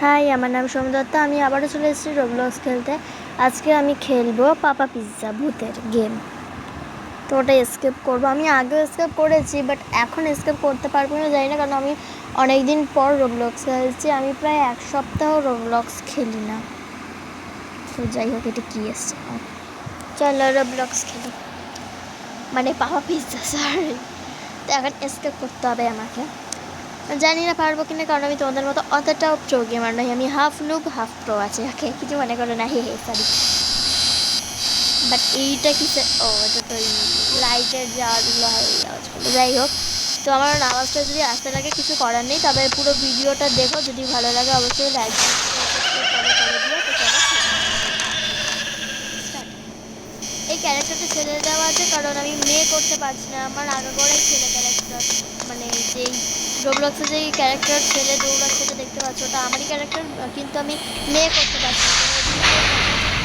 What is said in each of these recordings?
High, আমার নাম সোম দত্ত। আমি আবারও চলে এসেছি রোবলক্স খেলতে। আজকে আমি খেলবো পাপা পিৎজা ভূতের গেম। তো ওটা এসকেপ করবো। আমি আগেও এসকেপ করেছি, বাট এখন এসকেপ করতে পারবো না, জানি না, কারণ আমি অনেক দিন পর রোবলক্স খেলছি। আমি প্রায় 1 সপ্তাহ রোবলক্স খেলি না। তো যাই হোক, এটা কী এসছে, চলো রোবলক্স খেলি, মানে পাপা পিৎজা, সরি। তো এখন এসকেপ করতে হবে আমাকে। জানি না পারবো কিনা, কারণ আমি তোমাদের মতো অতটাও প্রো গেমার নই। আমি হাফ নুব হাফ প্রো আছে, ওকে, কিছু মনে করো না, হে সরি। বাট এইটা কিসে, ও এটা তো লাইটের যে আওয়াজগুলো হয়, এই আওয়াজগুলো। যাই হোক, তো আমার আওয়াজটা যদি আসতে লাগে কিছু করার নেই, তবে পুরো ভিডিওটা দেখো। যদি ভালো লাগে অবশ্যই লাইক করে দিও। তো চলো, এই ক্যারেক্টারটা ছেড়ে দেওয়া আছে কারণ আমি মেয়ে করতে পারছি না। আমার আগাগোড়াই ছেলে ক্যারেক্টার, মানে যেই রোবলক্সে যেই ক্যারেক্টার ছেলে দৌড়াচ্ছে সেটা দেখতে পাচ্ছ, ওটা আমারই ক্যারেক্টার, কিন্তু আমি মেয়ে করতে পারছি না।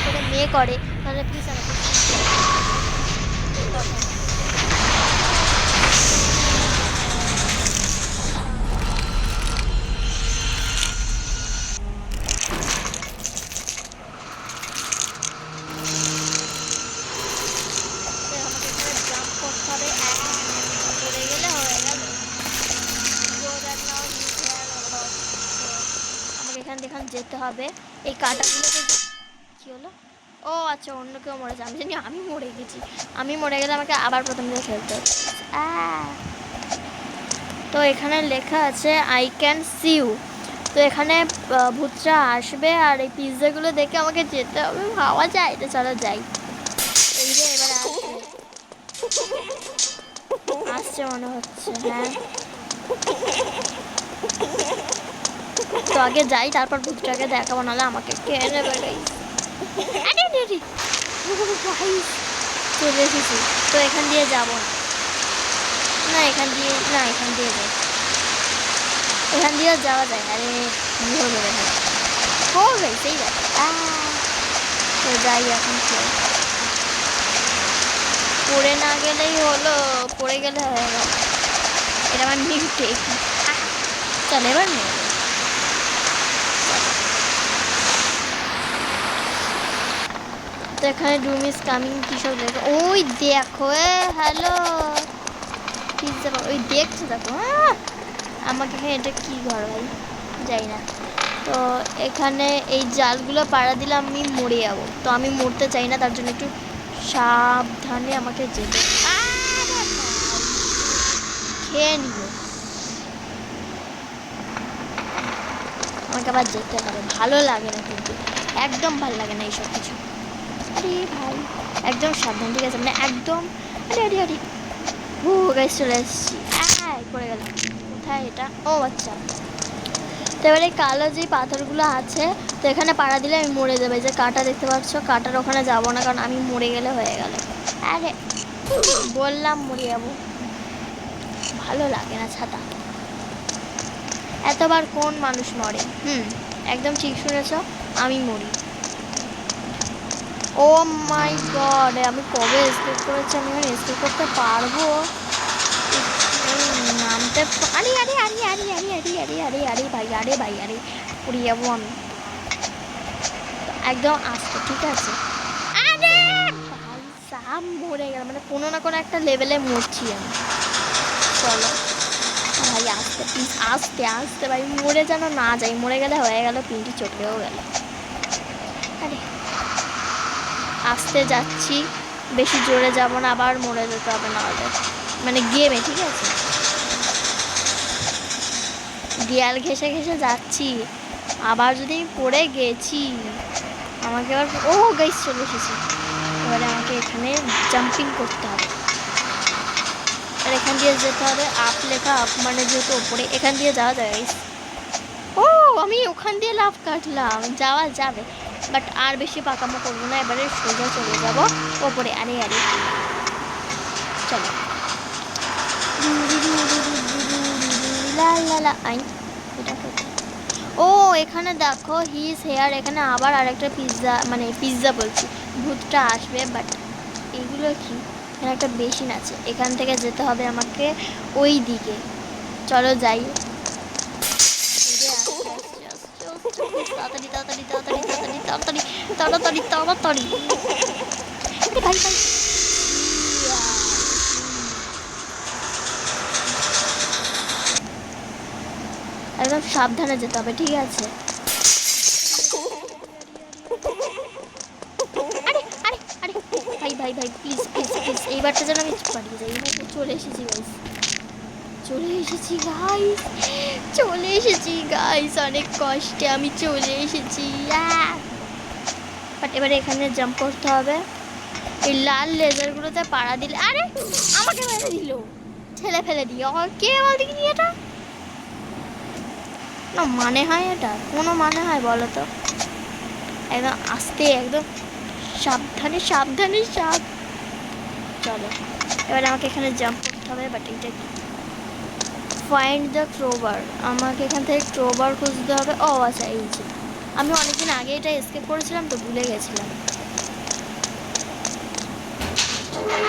করে মেয়ে করে তাহলে প্লিজ আমাকে জাম্প করতে হবে। পড়ে গেলে হয়ে গেল। আমাকে এখান যেতে হবে। এই কাঁটাগুলোকে কী হলো? ও আচ্ছা, অন্য কেউ মরেছে, আমি জানি আমি মরে গেছি। আমি মরে গেলে আমাকে আবার প্রথম থেকে খেলতে হবে। তো এখানে লেখা আছে আই ক্যান সি ইউ। তো এখানে ভূতরা আসবে আর এই পিৎজাগুলো দেখে আমাকে যেতে হবে, ভাবা যায়। তো চলো যাই। এই যে এবার আসছে মনে হচ্ছে, হ্যাঁ। তো আগে যাই, তারপর ভূতটাকে দেখাবো, নাহলে আমাকে খেয়ে নেবে। চলে এসেছি। তো এখান দিয়ে যাবো না, এখান দিয়ে যাই, এখান দিয়েও যাওয়া যায়। আরে কি হবে, ও সেই ব্যাপার। তো যাই এখন, পড়ে না গেলেই হলো, পড়ে গেলে হয়ে গেল। এটা আমার নিউ টেক। চলে এবার নিয়ে, তো এখানে ডুম ইজ কামিং কিসব দেখো, ওই দেখো, হ্যালো পিৎজা, ওই দেখছো দেখো। আমাকে এটা কি ঘর ভাই, যাই না। তো এখানে এই জালগুলো পাড়া দিলে আমি মরে যাবো, তো আমি মরতে চাই না, তার জন্য একটু সাবধানে আমাকে যেতে। খেয়ে নিব, আমাকে আবার যেতে হবে। ভালো লাগে না, কিন্তু একদম ভালো লাগে না এইসব কিছু। আরে ভাই, একদম সাবধান, ঠিক আছে, মানে একদম। আরে আরে আরে, গাইস চলে এসেছি। পড়ে গেলাম। কোথায় এটা? ও আচ্ছা। তো এবারে কালো যে পাথরগুলো আছে, তো এখানে পাড়া দিলে আমি মরে যাবে। যে কাঁটা দেখতে পাচ্ছ, কাঁটার ওখানে যাবো না, কারণ আমি মরে গেলে হয়ে গেল। আরে বললাম মরে যাবো, ভালো লাগে না ছাতা। এতবার কোন মানুষ মরে? একদম ঠিক শুনেছ, আমি মরি। ও মাই গড, আমি কবে এসকেপ করেছি, আমি এখন এসকেপ করতে পারবো? নামতে, আরে আরে আরে আরে আরে আরে আরে আরে আরে ভাই, আরে ভাই, আরে পড়ে যাবো আমি একদম আস্তে, ঠিক আছে। আরে ভাই সাব মরে গেল, মানে কোনো না কোনো একটা লেভেলে মরছি আমি। চলো ভাই, আস্তে প্লিজ, আস্তে আস্তে ভাই, মরে যেন না যাই। মরে গেলে হয়ে গেল, পিনটি চটকেও গেল। আরে আস্তে যাচ্ছি, বেশি জোরে যাব না, আবার মরে যেতে হবে না হলে, মানে গেমে, ঠিক আছে। দেয়াল ঘেসে ঘেসে যাচ্ছি, আবার যদি পড়ে গেছি আমাকে আবার, গাইস চলে এসেছি। এবারে আমাকে এখানে জাম্পিং করতে হবে, আর এখান দিয়ে যেতে হবে। আপ লেখা, আপ মানে যেহেতু ওপরে, এখান দিয়ে যাওয়া যায় গাইস। আমি ওখান দিয়ে লাফ কাটলাম, যাওয়া যাবে, বাট আর বেশি পাকামো করবো না। এবারে সোজা চলে যাব ওপরে। আরে আরে চলো, এখানে দেখো হিজ হেয়ার, এখানে আবার আরেকটা পিৎজা, মানে পিৎজা বলছি, ভূতটা আসবে। বাট এইগুলো কি, এখানে একটা বেসিন আছে, এখান থেকে যেতে হবে আমাকে ওই দিকে। চলো যাই। তাড়াতাড়ি তাড়াতাড়ি তাড়াতাড়ি তাড়াতাড়ি তাড়াতাড়ি তাড়াতাড়ি তাড়াতাড়ি ভাই ভাই একদম সাবধানে যেতে হবে, ঠিক আছে? আরে আরে আরে ভাই ভাই ভাই প্লিজ প্লিজ প্লিজ এইবারটা যেন আমি পাঠিয়ে যাই। এইবার চলে এসেছি গাইস, চলে এসেছি গাইস, চলে এসেছি গাইস, অনেক কষ্টে আমি চলে এসেছি। বাট এবারে এখানে জাম্প করতে হবে। এই লাল লেজারগুলোতে পাড়া দিলে, আরে আমাকে মেরে দিল, ঠেলে ফেলে দিয়ে। কে বল দেখি এটা না মানে হয়, এটা কোনো মানে হয় বলো তো? একদম আস্তে, একদম সাবধানে সাবধানে সাব। চলো এবারে আমাকে এখানে জাম্প করতে হবে। বাট এটা কি? Find the crowbar. আমাকে এখান থেকে ক্রোবার খুঁজতে হবে। ও আচ্ছা, এই যে আমি অনেকদিন আগে এটা এসকেপ করেছিলাম তো ভুলে গেছিলাম।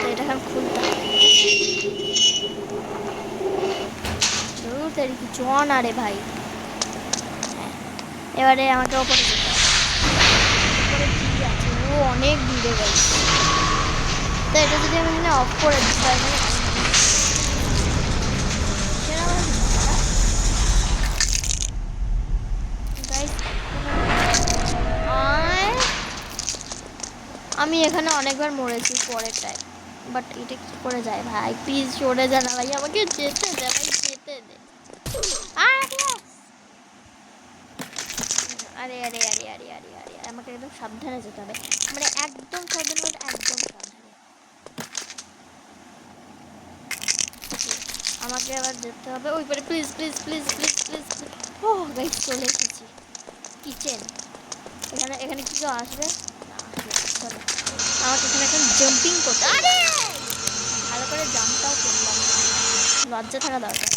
তো এটা এখন খুলতে হবে। জন আরে ভাই, এবারে আমাকে ওপরে যেতে হবে। ওপরে কি আছে? ও অনেক দূরে গেছে। তো এটা যদি আমি এখানে অফ করে দিই তাহলে আমি এখানে অনেকবার মরেছি পরেরটায়। বাট এটা কি করে যায় ভাই? প্লিজ সরে যা না ভাই, আমাকে যেতে দে ভাই, যেতে দে। আরে আরে আরে আরে আরে আরে আমাকে একদম সাবধানে যেতে হবে, মানে একদম সাবধানে বলতে একদম সাবধানে। আমাকে আবার যেতে হবে ওই পারে। Please please please please please please. Oh guys চলে এসেছি কিচেন। এখানে এখানে কি কেউ আসবে না? চলো আমাকে এখানে এখন জাম্পিং করতে। আরে ভালো করে জাম্পটাও করলাম না, লজ্জা থাকা দরকার।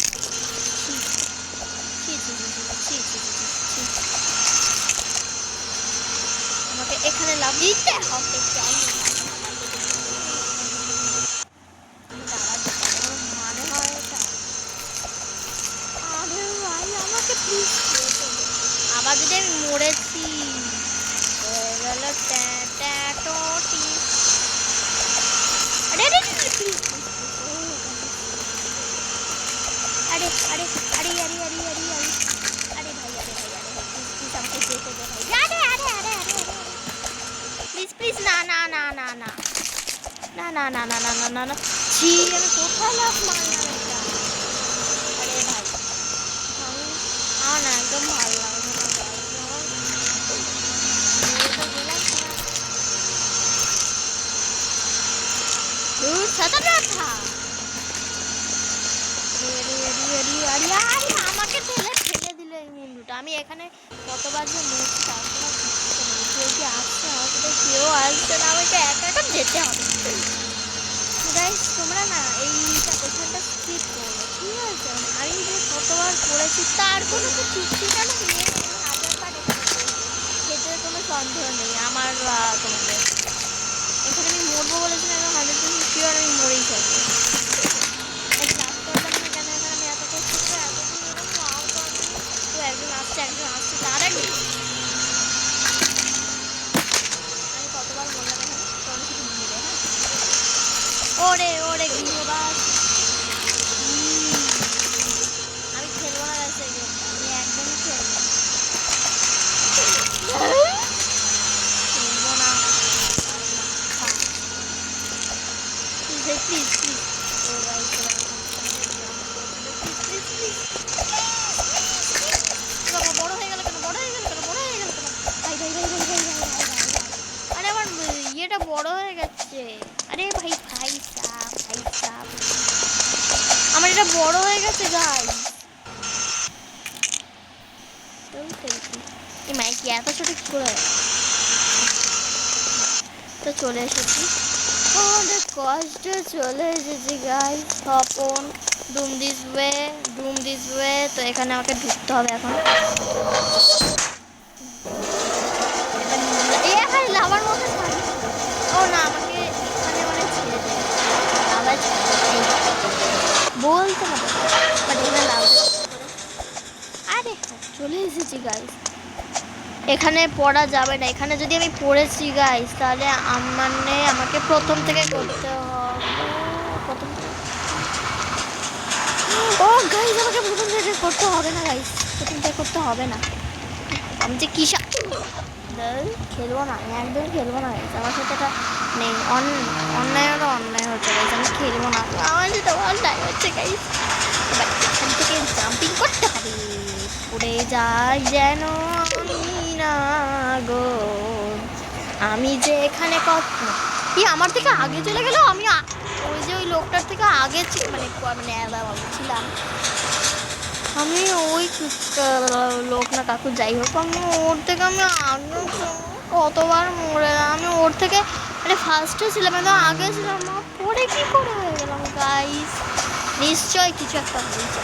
আমাকে এখানে লাভ দিতে হবে। মানে হয় এটা? আরে ভাই আমাকে প্লিজ আবার যদি আমি মরেছি গেল ট্যাটোটি। আরে আরে প্লিজ, আরে আরে আরে আরে আরে আরে আরে আরে ভাই, আরে ভাই, আরে ভাই প্লিজ আমাকে যেতে দে ভাই। আরে আরে আরে আরে প্লিজ প্লিজ, না না না না না না না না না না না না না ছি, আমি কোথায় লাভ মারলাম এটা? আরে ভাই আমি আমার না একদম ভালো লাগছে না ভাই, আমার সাঁতার কাটা। আমাকে ঠেলে ফেলে দিল এই মুন্ডুটা। আমি এখানে কতবার যে মরছি তার কোনো কেউ কি আসছে আমার সাথে? কেউ আসছে না, আমাকে একা একা যেতে হবে। গাইস তোমরা না এইটা ওখানটা স্কিপ করো, ঠিক আছে? আমি যে কতবার করেছি তার কোনো তো ঠিক ঠিকানা নেই। হাজারবার এখানে সেটার কোনো সন্দেহ নেই আমার। তোমাদের এখানে আমি মরবো বলেছিলাম, 100% শিওর আমি মরেই থাকবো। একজন আসছে তার আগে আমি কতবার বললাম এখানে কোনো কিছু ভুলে। হ্যাঁ ওরে ওরে গৃহবাস, আমি খেলবো না গাছ, আমি একদমই খেলবো না। প্লিজ প্লিজ প্লিজ ও ভাই প্লিজ প্লিজ বড় হয়ে গেল কেন? বড় হয়ে গেল কেন? বড় হয়ে গেল কেন? ভাই ভাই ভাই ভাই ভাই ভাই আরে আমার ইয়েটা বড় হয়ে গেছে। আরে ভাই ভাই সাপ, ভাই সাপ আমার এটা বড় হয়ে গেছে গাই। এই মাইক এত ছোট কি করে? তো চলে এসেছি, অনেক কষ্টে চলে এসেছি গাই। Swapan doom this way, doom this way. তো এখানে আমাকে ঢুকতে হবে এখন। এখানে লাভার মধ্যে ও না, আমাকে এখানে মানে ছেড়ে দেবে, লাভায় বলতে হবে। বাট এখানে লাভ আরে চলে এসেছি গাইস। এখানে পড়া যাবে না, এখানে যদি আমি পড়েছি গাইস তাহলে মানে আমাকে প্রথম থেকে করতে হবে। প্রথম থেকে ও গাইস আমাকে প্রথম থেকে করতে হবে না গাইস, প্রথম থেকে করতে হবে না। আমি যে কিসা খেলবো না, আমি একদম খেলবো না গাইস, আমার সাথে এটা নেই। অন্যায় হচ্ছে গাইস, আমি খেলবো না, আমার সাথে অন্যায় হচ্ছে গাইস। এবার এখান থেকে জাম্পিং করতে হবে, উড়ে যাই যেন আমি না গো। আমি যে এখানে কি আমার থেকে আগে চলে গেল, আমি ওই যে ওই লোকটার থেকে আগে মানে ছিলাম আমি, ওই লোক না কাকু যাই হোক, আমি ওর থেকে আমি আগে কতবার মরে, আমি ওর থেকে মানে ফার্স্টে ছিলাম, একদম আগে ছিলাম, পরে কি করে হয়ে গেলাম গাইস। নিশ্চয় কিছু একটা হয়েছে,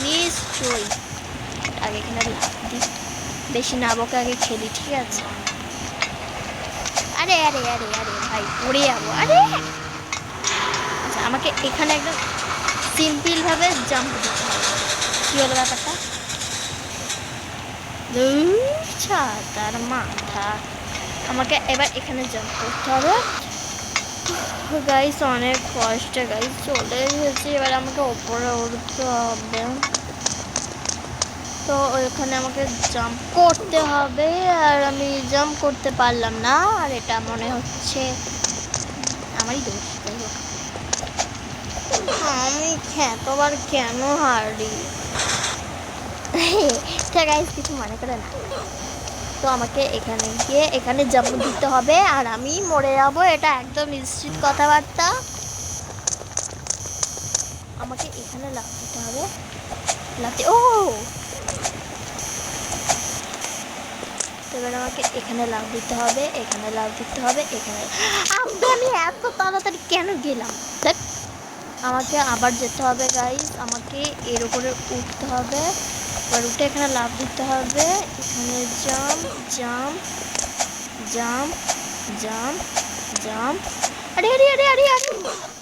নিশ্চয়ই। আগে এখানে দিই, বেশি না বকে আগে খেলি, ঠিক আছে? আরে আরে আরে আরে ভাই পড়ে যাবো। আরে আচ্ছা, আমাকে এখানে একদম সিম্পলভাবে জাম্প দিতে হবে। কী হলো ব্যাপারটা? তার মাথা, আমাকে এবার এখানে জাম্প করতে হবে গাইস, অনেক কষ্টে গাইস চলে এসেছি। এবার আমাকে ওপরে উঠতে হবে, তো ওইখানে আমাকে জাম্প করতে হবে, আর আমি জাম্প করতে পারলাম না, আর এটা মনে হচ্ছে আমারই দোষ। যাই হোক, আমি এতবার কেন হারি? ঠিক আছে, কিছু মনে করে না। তো আমাকে এখানে গিয়ে এখানে জাম্প দিতে হবে, আর আমি মরে যাবো, এটা একদম নিশ্চিত কথাবার্তা। আমাকে এখানে লাফ দিতে হবে, ও এবার আমাকে এখানে লাফ দিতে হবে, এখানে লাফ দিতে হবে, এখানে। আমি এত তাড়াতাড়ি কেন গেলাম? আমাকে আবার যেতে হবে গাইস, আমাকে এর উপরে উঠতে হবে, এবার উঠে এখানে লাফ দিতে হবে, এখানে jump jump jump jump jump. আরে আরে আরে আরে আরে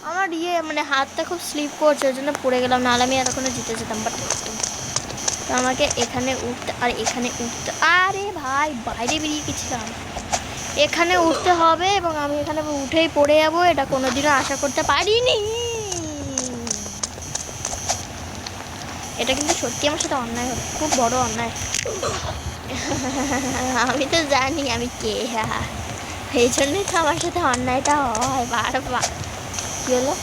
আমার মানে হাতটা খুব স্লিপ করছে, ওই জন্য পড়ে গেলাম, নাহলে আমি এতক্ষণে জিতে যেতাম। বাট তো আমাকে এখানে উঠতে, আর এখানে উঠতে, আরে ভাই বাইরে বেরিয়ে গেছিলাম, এখানে উঠতে হবে, এবং আমি এখানে উঠেই পড়ে যাবো, এটা কোনোদিনও আশা করতে পারিনি। এটা কিন্তু সত্যি আমার সাথে অন্যায় হবে, খুব বড় অন্যায়। আমি তো জানি আমি কে, এই জন্যই তো আমার সাথে অন্যায়টা হয় বারবার। কি হলো?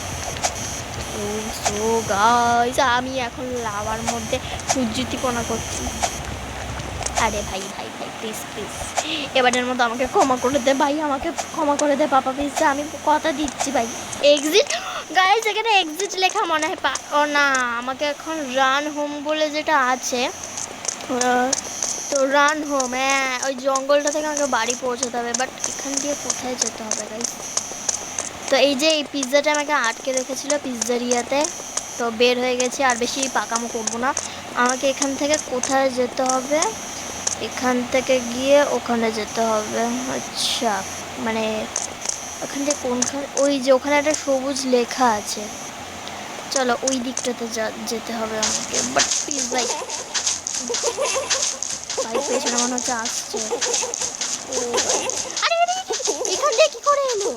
সো গাইস, আমি এখন লাভার মধ্যে উজ্জীবিতপনা করছি। আরে ভাই ভাই ভাই প্লিজ প্লিজ, এবারের মতো আমাকে ক্ষমা করে দে ভাই, আমাকে ক্ষমা করে দে পাপা প্লিজ, আমি কথা দিচ্ছি ভাই। এক্সিট গাইস, এখানে এক্সিট লেখা মনে হয় ও না, আমাকে এখন রান হোম বলে যেটা আছে, তো রান হোম, হ্যাঁ ওই জঙ্গলটা থেকে আমাকে বাড়ি পৌঁছাতে হবে। বাট এখান দিয়ে কোথায় যেতে হবে গাইস? তো এই যে এই পিৎজাটা আমাকে আটকে রেখেছিল পিৎজারিয়াতে, তো বের হয়ে গেছে, আর বেশি পাকামো করবো না। আমাকে এখান থেকে কোথায় যেতে হবে? এখান থেকে গিয়ে ওখানে যেতে হবে। আচ্ছা, মানে ওখান থেকে কোনখানে, ওই যে ওখানে একটা সবুজ লেখা আছে, চলো ওই দিকটাতে যেতে হবে আমাকে। বাট প্লিজ ভাই, ভাই পেছনে মনে হচ্ছে আসছে। ও আরে আরে এখান দিয়ে কি করে এলো?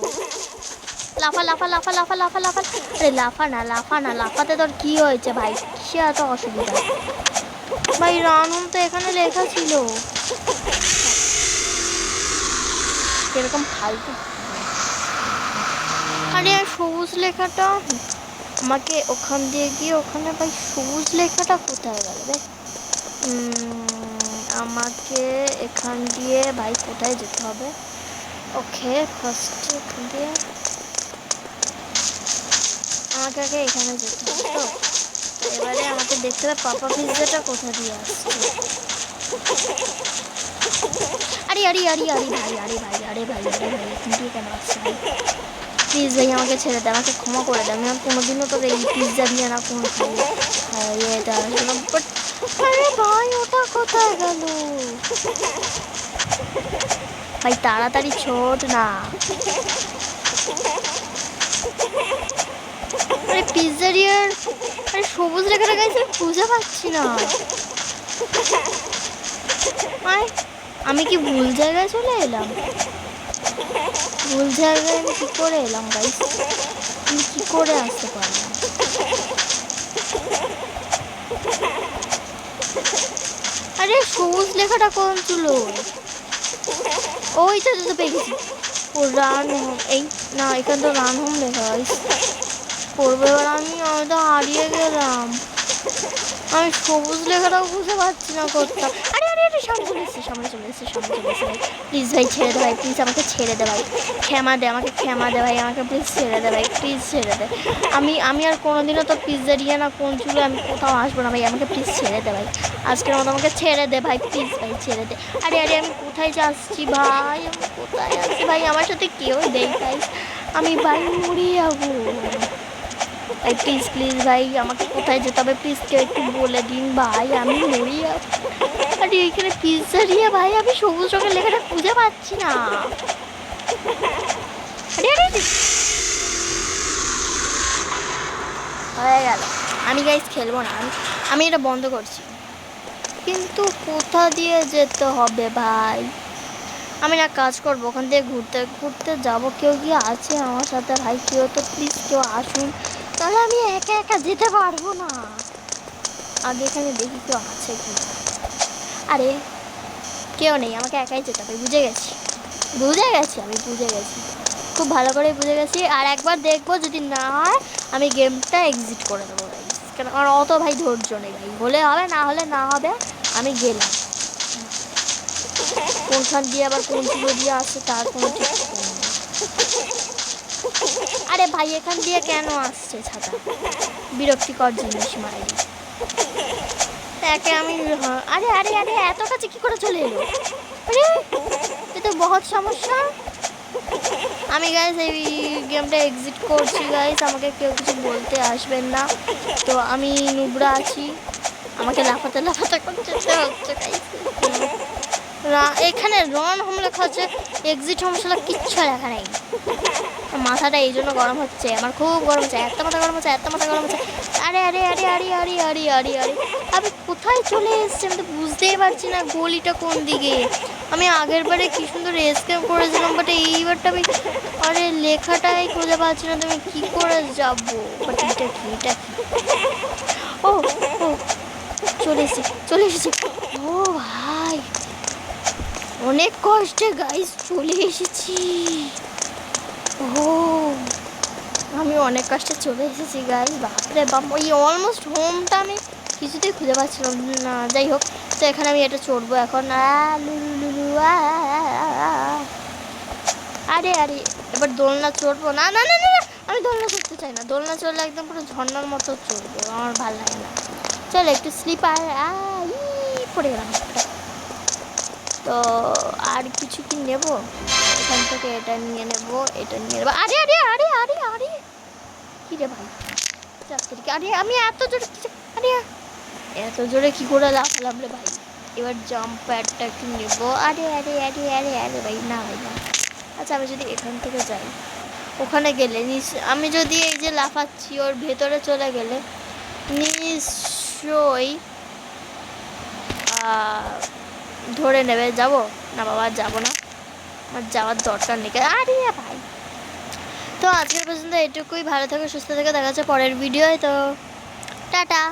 লাফা লাফা লাফা লাফা লাফা লাফা, আরে লাফা না লাফা না, লাফাতে তোর কি হয়েছে ভাই? সে এত অসুবিধা ভাই? রানুন তো এখানে লেখা ছিল, এরকম ফালতু। আরে সবুজ লেখাটা আমাকে ওখান দিয়ে গিয়ে ওখানে, ভাই সবুজ লেখাটা কোথায় গেল ভাই? আমাকে এখান দিয়ে ভাই কোথায় যেতে হবে? ওকে ফার্স্টে এখান দিয়ে আমাকে আগে এখানে যেতে হবে। তো এবারে আমাকে দেখতে হবে পাপা পিৎজাটা কোথা দিয়ে আসছে। আরে আরে আরে আরে ভাই, আরে ভাই আরে ভাই আরে ভাই, এখান দিয়ে কেন আসছে ভাই? প্লিজ ভাই আমাকে ছেড়ে দে, আমাকে ক্ষমা করে দে, আমি কোনোদিনও তোর এই পিৎজা দিয়ে না কোনো এটা আসলাম। বাট আরে ভাই ওটা কোথায় গেল ভাই? তাড়াতাড়ি ছোট না, আরে পিৎজারিয়ার, আরে সবুজ লেখাটা গাইছে খুঁজে পাচ্ছি না। আমি কি ভুল জায়গায় চলে এলাম? ভুল জায়গায় আমি কী করে এলাম গাইস? আমি কী করে আসতে পারলাম? আরে সবুজ লেখাটা কোন ছিল? ওই তো পেয়ে গেছি। ও রান হোম, এই না এখানে তো রান হোম লেখা করবো। এবার আমি তো হারিয়ে গেলাম। আমি সবুজ লেখাটাও বুঝতে পারছি না কোথাও। আরে আরে আরে সামনে চলে এসেছে, সামনে চলে এসেছে, সামনে চলে এসেছে ভাই। প্লিজ ভাই ছেড়ে দে ভাই, প্লিজ আমাকে ছেড়ে দে ভাই। ক্ষমা দে আমাকে, ক্ষমা দে ভাই আমাকে, প্লিজ ছেড়ে দে ভাই, প্লিজ ছেড়ে দে। আমি আর কোনোদিনও তো পিৎজারিয়া না কোন চুলো আমি কোথাও আসবো না ভাই, আমাকে প্লিজ ছেড়ে দে ভাই। আজকের মতো আমাকে ছেড়ে দে ভাই, প্লিজ ভাই ছেড়ে দে। আরে আরে আমি কোথায় যাচ্ছি ভাই? আমি কোথায় আসছি ভাই? আমার সাথে কেউ নেই ভাই, আমি ভাই মরে যাবো ভাই। প্লিজ প্লিজ ভাই আমাকে কোথায় যেতে হবে প্লিজ কেউ একটু বলে দিন ভাই, আমি মরি। আরে এইখানে পিৎজারিয়া ভাই, আমি সবুজ রঙের লেখাটা খুঁজে পাচ্ছি না। আরে আরে হয়ে গেল। আমি গাইস খেলবো না, আমি এটা বন্ধ করছি। কিন্তু কোথা দিয়ে যেতে হবে ভাই? আমি না কাজ করবো, ওখান থেকে ঘুরতে ঘুরতে যাবো। কেউ কি আছে আমার সাথে ভাই? কেউ তো প্লিজ কেউ আসুন, তাহলে আমি একা একা যেতে পারবো না। আগে এখানে দেখি কেউ আছে কি। আরে কেউ নেই, আমাকে একাই যেতে হবে। বুঝে গেছি, বুঝে গেছি, আমি বুঝে গেছি, খুব ভালো করে বুঝে গেছি। আর একবার দেখবো, যদি না হয় আমি গেমটা এক্সিট করে দেবো ভাই। কেন আমার অত ভাই ধৈর্য নেই ভাই, হলে হবে না হলে না হবে। আমি গেলাম, কোনখান দিয়ে আবার কোন চুলো দিয়ে আসছে তার কোনো ঠিক নেই। আরে ভাই এখান দিয়ে কেন আসছে ছাতা? বিরক্তিকর জিনিস মারে একে আমি। আরে আরে আরে এত কাছে কি করে চলে এলো? আরে এ তো বহুত সমস্যা। আমি গাইস এই গেমটা এক্সিট করছি গাইস, আমাকে কেউ কিছু বলতে আসবেন না। তো আমি নুবরা আছি, আমাকে লাফাতে লাফাতে করতে হচ্ছে গাইস। এখানে রন হোম লেখা হচ্ছে, এক্সিট হোম ছিল কিচ্ছু লেখা নেই। মাথাটা এই জন্য গরম হচ্ছে, আমার খুব গরম হচ্ছে, এত মাথা গরম হচ্ছে, এত মাথা গরম হচ্ছে। আরে আরে আরে আরে আরে আরে আরে আরে আমি কোথায় চলে এসেছি? আমি তো বুঝতেই পারছি না গলিটা কোন দিকে। আমি আগের বারে কি সুন্দর এসকেপ করেছিলাম, বাট এইবারটা আমি আরে লেখাটাই খুঁজে পাচ্ছি না। তুমি কি করে যাবো? বাট এটা কি, এটা কি? ও ও চলে এসেছি, চলে এসেছি। ও ভাই অনেক কষ্টে গাইস চলে এসেছি। ও আমি অনেক কষ্টে চলে এসেছি গাইস, বাপরে বাপ। ওই অলমোস্ট হোমটা আমি কিছুতেই খুঁজে পাচ্ছিলাম না। যাই হোক, তো এখানে আমি এটা চড়বো এখন। আরে আরে এবার দোলনা চড়বো। না না না না আমি দোলনা চড়তে চাই না, দোলনা চড়লে একদম পুরো ঝর্ণার মতো চড়বো, আমার ভালো লাগে না। চলো একটু স্লিপার পড়ে গেলাম। তো আর কিছু কি নেব এখান থেকে? এটা নিয়ে নেব, এটা নিয়ে নেবো। আরে আরে আরে আরে আরে কি রে ভাই? আরে আমি এত জোরে, আরে এত জোরে কি করে লাফলাম রে ভাই? এবার জাম্প প্যাডটা কি নেব? আরে আরে আরে আরে আরে ভাই না ভাই না। আচ্ছা আমি যদি এখান থেকে যাই, ওখানে গেলে আমি যদি এই যে লাফাচ্ছি ওর ভেতরে চলে গেলে নিশ্চয়ই ধরে নেবে। যাবো না বাবা, যাবো না, আমার যাওয়ার দরকার নেই। আরে ভাই তো আজকের পর্যন্ত এটুকুই। ভালো থাকো, সুস্থ থাকো, দেখা যাচ্ছে পরের ভিডিওয়। তো টাটা।